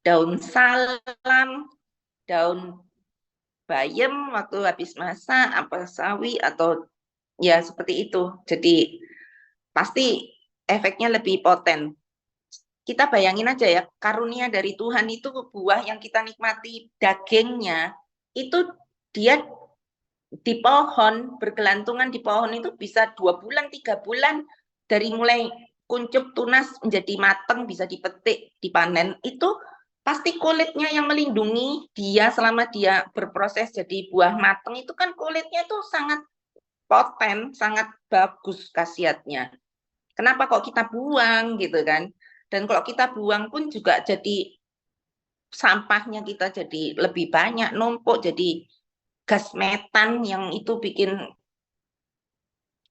[SPEAKER 2] daun salam, daun bayam waktu habis masak, apel sawi atau ya seperti itu. Jadi pasti efeknya lebih poten. Kita bayangin aja ya, karunia dari Tuhan itu buah yang kita nikmati dagingnya, itu dia di pohon, bergelantungan di pohon itu bisa 2 bulan, 3 bulan, dari mulai kuncup tunas menjadi matang, bisa dipetik, dipanen, itu pasti kulitnya yang melindungi dia selama dia berproses jadi buah matang. Itu kan kulitnya itu sangat poten, sangat bagus khasiatnya. Kenapa kok kita buang gitu kan? Dan kalau kita buang pun juga jadi sampahnya kita jadi lebih banyak, numpuk, jadi gas metan yang itu bikin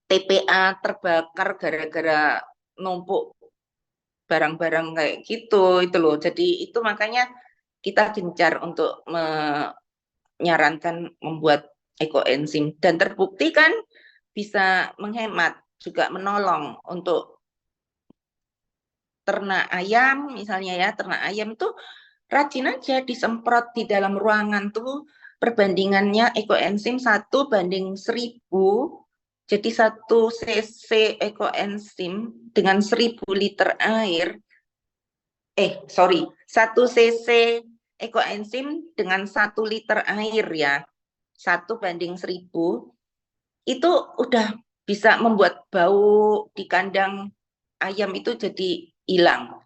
[SPEAKER 2] TPA terbakar gara-gara numpuk barang-barang kayak gitu itu loh. Jadi itu makanya kita gencar untuk menyarankan membuat ekoenzim, dan terbukti kan bisa menghemat, juga menolong untuk ternak ayam misalnya ya. Ternak ayam tuh rajin aja disemprot di dalam ruangan tuh, perbandingannya ekoenzim 1:1000. Jadi 1 cc ekoenzim dengan 1000 liter air, 1 cc ekoenzim dengan 1 liter air ya, 1:1000, itu udah bisa membuat bau di kandang ayam itu jadi hilang.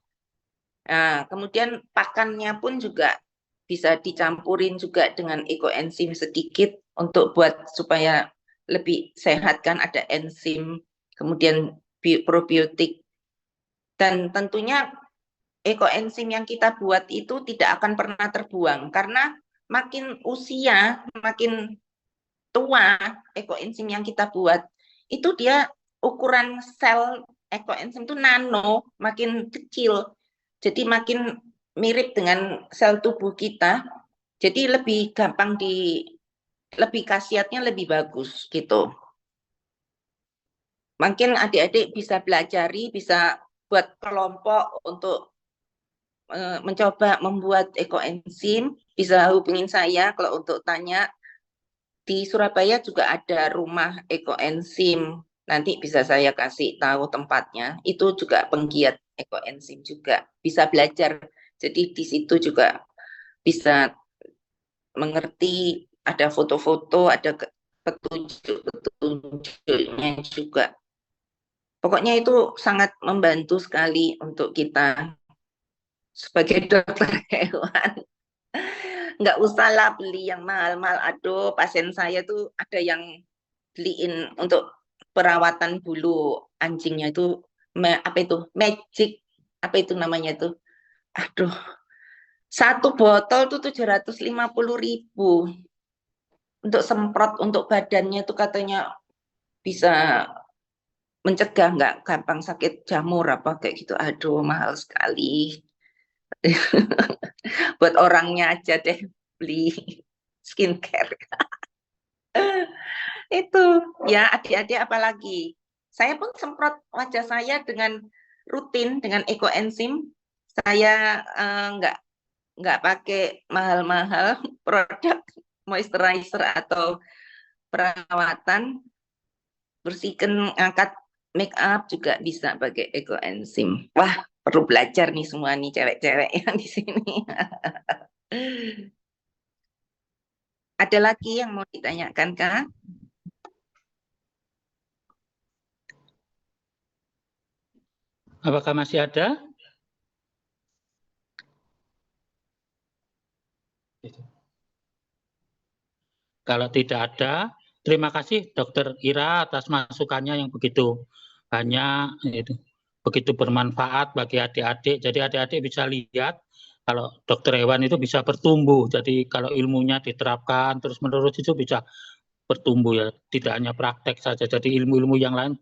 [SPEAKER 2] Nah, kemudian pakannya pun juga bisa dicampurin juga dengan ekoenzim sedikit untuk buat supaya lebih sehat kan, ada enzim, kemudian probiotik. Dan tentunya ekoenzim yang kita buat itu tidak akan pernah terbuang, karena makin usia, makin tua ekoenzim yang kita buat, itu dia ukuran sel ekoenzim itu nano, makin kecil. Jadi makin mirip dengan sel tubuh kita, jadi lebih gampang lebih khasiatnya lebih bagus gitu. Mungkin adik-adik bisa belajari, bisa buat kelompok untuk mencoba membuat ekoenzim, bisa hubungin saya kalau untuk tanya. Di Surabaya juga ada rumah ekoenzim, nanti bisa saya kasih tahu tempatnya. Itu juga penggiat ekoenzim juga, bisa belajar. Jadi di situ juga bisa mengerti, ada foto-foto, ada petunjuk-petunjuknya juga. Pokoknya itu sangat membantu sekali untuk kita sebagai dokter hewan. Nggak usahlah beli yang mahal-mahal. Aduh, pasien saya tuh ada yang beliin untuk perawatan bulu anjingnya itu, apa itu, magic, apa itu namanya tuh. Aduh, 1 botol tuh 750.000 untuk semprot untuk badannya itu, katanya bisa mencegah nggak gampang sakit jamur apa kayak gitu. Aduh, mahal sekali. Buat orangnya aja deh beli skincare. Itu ya adik-adik, apalagi saya pun semprot wajah saya dengan rutin dengan ekoenzim. Saya nggak pakai mahal-mahal produk moisturizer atau perawatan, bersihkan, angkat make up juga bisa pakai ekoenzim. Wah, perlu belajar nih semua nih cewek-cewek yang di sini. Ada lagi yang mau ditanyakan, Kak?
[SPEAKER 1] Apakah masih ada? Kalau tidak ada, terima kasih Dokter Ira atas masukannya yang begitu banyak, begitu bermanfaat bagi adik-adik. Jadi adik-adik bisa lihat kalau dokter hewan itu bisa bertumbuh. Jadi kalau ilmunya diterapkan terus-menerus itu bisa bertumbuh ya, tidak hanya praktek saja. Jadi ilmu-ilmu yang lain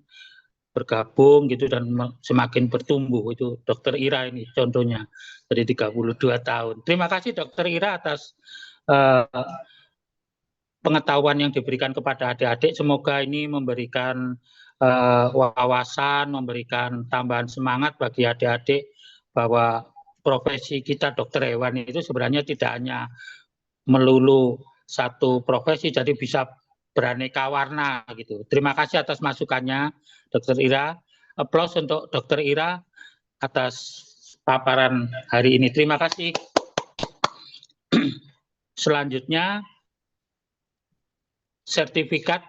[SPEAKER 1] bergabung gitu dan semakin bertumbuh. Itu Dokter Ira ini contohnya dari 32 tahun. Terima kasih Dokter Ira atas pengetahuan yang diberikan kepada adik-adik. Semoga ini memberikan wawasan, memberikan tambahan semangat bagi adik-adik bahwa profesi kita dokter hewan itu sebenarnya tidak hanya melulu satu profesi, jadi bisa beraneka warna gitu. Terima kasih atas masukannya Dokter Ira. Aplaus untuk Dokter Ira atas paparan hari ini. Terima kasih. Selanjutnya sertifikat